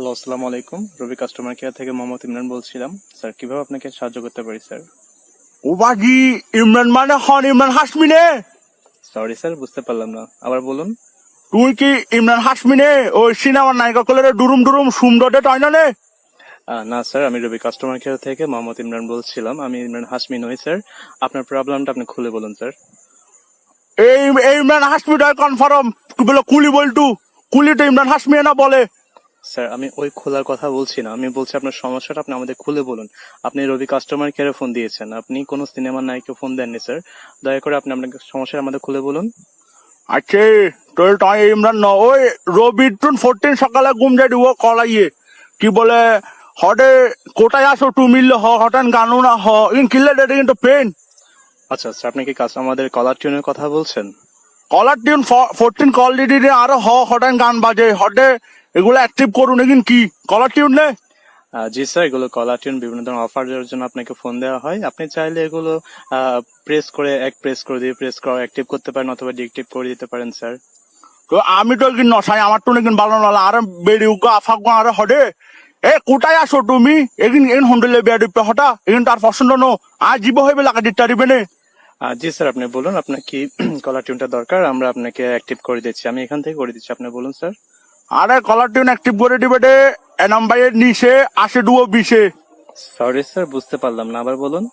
Hello, আসসালামু আলাইকুম। রবি customer care থেকে মোহাম্মদ ইমরান বলছিলাম। স্যার, কিভাবে আপনাকে সাহায্য করতে পারি স্যার? ও বাজি ইমরান মানে হন ইমরান হাসমি নে? সরি স্যার, বুঝতে পারলাম না, আবার বলুন। তুই কি ইমরান হাসমি নে? ওই সিনেমার নায়িকা কলের ডুরুম ডুরুম সুন্দর তাই না নে? না স্যার, আমি রবি কাস্টমার কেয়ার থেকে মোহাম্মদ ইমরান বলছিলাম। আমি ইমরান হাসমি নই স্যার। আপনার প্রবলেমটা আপনি খুলে বলুন স্যার। এই এই ইমরান হাসমি টাই কনফার্ম বলে কুলি বলটু কুলি তো ইমরান হাসমি না বলে। স্যার, আমি ওই খোলার কথা বলছি না, আমি বলছি আপনার সমস্যাটা আপনি আমাদের খুলে বলুন। আপনি রবি কাস্টমার কেয়ারে ফোন দিয়েছেন, আপনি কোনো সিনেমার নায়িকা ফোন দেননি স্যার। দয়া করে আপনি আপনার সমস্যাটা আমাদের খুলে বলুন। আচ্ছা তোর তাই ইমরান ন ওই রবি টুন 14 সকালে ঘুম যাই দিব কলাইয়ে কি বলে হটে কোটায় আসো টু মিললে হটান গানো না ইন কিল্লে ডেটে কিন্তু পেন আচ্ছা স্যার, আপনি কি আমাদের কলার টিউনের কথা বলছেন? কলার টিউন 14 কল দিদি আরো হটান গান বাজে হটে এগুলো অ্যাক্টিভ করুন এগিন কি কলার টিউন নে? জি স্যার, এগুলো কলার টিউন বিভিন্ন ধরনের অফারের জন্য আপনাকে ফোন দেওয়া হয়। আপনি চাইলে এগুলো প্রেস করে দিয়ে প্রেস করে অ্যাক্টিভ করতে পারেন অথবা ডিএক্টিভ করে দিতে পারেন স্যার। তো আমি তো একদিন নসাই আমার তো একদিন ভালো নলা আরে বেড়ি উগা আফাগা আরে হডে এ কোটায় আসো তুমি এগিন এন হন্ডলে বেড়ি হটা এগিন তার পছন্দ নো আজ জীব হইবে লাগা দিতে পারিবে নে? জি স্যার, আপনি বলুন আপনার কি কলার টিউনটা দরকার, আমরা আপনাকে অ্যাক্টিভ করে দিচ্ছি। আমি এখান থেকে করে দিচ্ছি, আপনি বলুন স্যার। আরে কলার টিউন অ্যাক্টিভ করে দিবে দে এ নাম্বারের নিচে আসে ডুও বিশে। সরি স্যার, বুঝতে পারলাম না, আবার বলুন।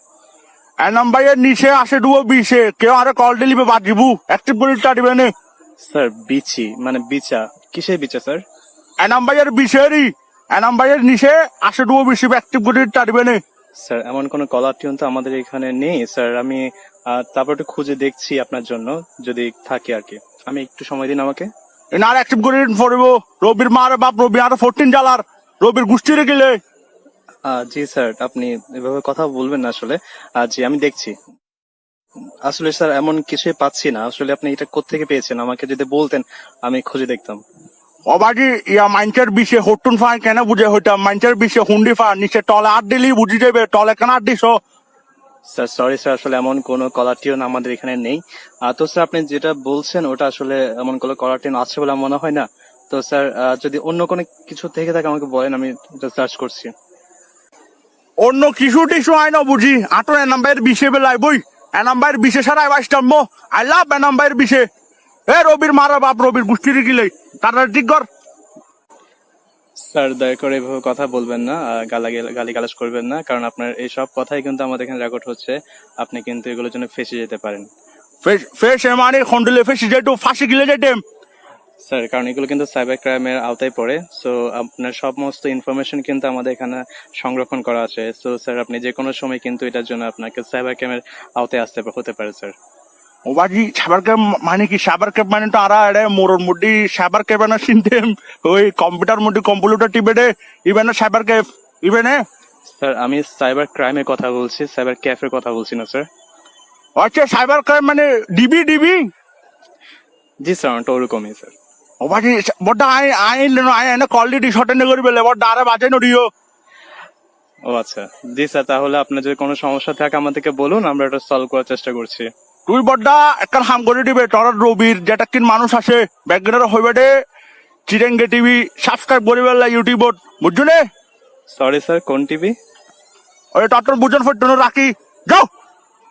এ নাম্বারের নিচে আসে ডুও বিশে কেউ আরে কল দিলিবে বাজিবু অ্যাক্টিভ করে দিতে পারিবে নে? স্যার, বিচি মানে বিচা, কিসের বিচা স্যার? এ নাম্বারের বিশেরই এ নাম্বারের নিচে আসে ডুও বিশে অ্যাক্টিভ করে দিতে পারিবে নে? স্যার, এমন কোনো কলার টিউন তো আমাদের এখানে নেই স্যার। আমি তারপর একটু খুঁজে দেখছি আপনার জন্য, যদি থাকে আর কি। আমি একটু সময় দিন আমাকে। এন আর অ্যাক্টিভ করে দিতে পারিব রবির মার বাপ রবি আর 14 জালার রবির গোষ্ঠীরে গেলে। জি স্যার, আপনি এভাবে কথা বলবেন না আসলে। জি, আমি দেখছি। আসলে স্যার, এমন কিছুই পাচ্ছি না আসলে। আপনি এটা কোত্থেকে পেয়েছেন আমাকে যদি বলতেন, আমি খুঁজে দেখতাম। অবাজি ইয়া মাইন্সের বিষে হটুন ফাই কেন বুঝে হইতাম মাইন্সের বিষে হুন্ডি ফা নিচে টলে আট দিলি বুঝি যাবে টলে কেন আট দিস? স্যার সরি স্যার, আসলে এমন কোনো কলার টিউন আমাদের এখানে নেই। তো স্যার, আপনি যেটা বলছেন ওটা আসলে এমন কোনো কলার টিউন আছে বলে আমার মনে হয় না। তো স্যার, যদি অন্য কোনো কিছু থেকে থাকে আমাকে বলেন, আমি সার্চ করছি। অন্য কিছু টিসু আই না বুঝি আটো এ নাম্বারের বিষে বেলাই বই এ নাম্বারের বিষে সারা বাইস্টাম আই লাভ এ নাম্বারের বিষে এ রবির মারা বাপ রবির গোষ্ঠীর গিলে তারা ঠিক কর। স্যার, দয়া করে এভাবে কথা বলবেন না, গালি গালাজ করবেন না, কারণ আপনার এই সব কথাই কিন্তু আমাদের এখানে রেকর্ড হচ্ছে। আপনি কিন্তু এগুলোর জন্য ফেঁসে যেতে পারেন। ফেস এ মানে খন্ডলে ফেসি যেটু ফাঁসি গিলে যেতেম। স্যার, কারণ এগুলো কিন্তু সাইবার ক্রাইমের আওতায় পড়ে। সো আপনার সমস্ত ইনফরমেশন কিন্তু আমাদের এখানে সংরক্ষণ করা আছে। সো স্যার, আপনি যে কোনো সময় কিন্তু এটার জন্য আপনাকে সাইবার ক্রাইমের আওতায় আসতে হতে পারে স্যার। ওবাজি সাবার ক্যাব মানে কি সাবার ক্যাব মানে তো আরা এড়ে মোরর মুডি সাবার ক্যাব না চিনতেম ওই কম্পিউটার মুডি কম্পিউটার টিপে দে ইভেন সাইবার ক্যাব ইভেন স্যার, আমি সাইবার ক্রাইমের কথা বলছি, সাইবার ক্যাফের কথা বলছি না স্যার। আচ্ছা সাইবার ক্রাইম মানে ডিবি ডিবি? জি স্যার, ওটা ওরকমই স্যার। ওবাজি বড় আই আই আই এনে কল দি শর্ট এনে করি বেলে বড় আরে বাজে নডিও। ও আচ্ছা, জি স্যার, তাহলে আপনার যদি কোনো সমস্যা থাকে আমাদেরকে বলুন, আমরা এটা সলভ করার চেষ্টা করছি। তুই বড় একটা হাম করে দিবে তোর রবির যেটা কিন মানুষ আসে ব্যাকগ্রাউন্ড হইবে দে চিরেঙ্গে টিভি সাবস্ক্রাইব করি বেলা ইউটিউবত বুঝছো নে? সরি স্যার, কোন টিভি? ওই টটর বুঝন ফটো রাখি যাও।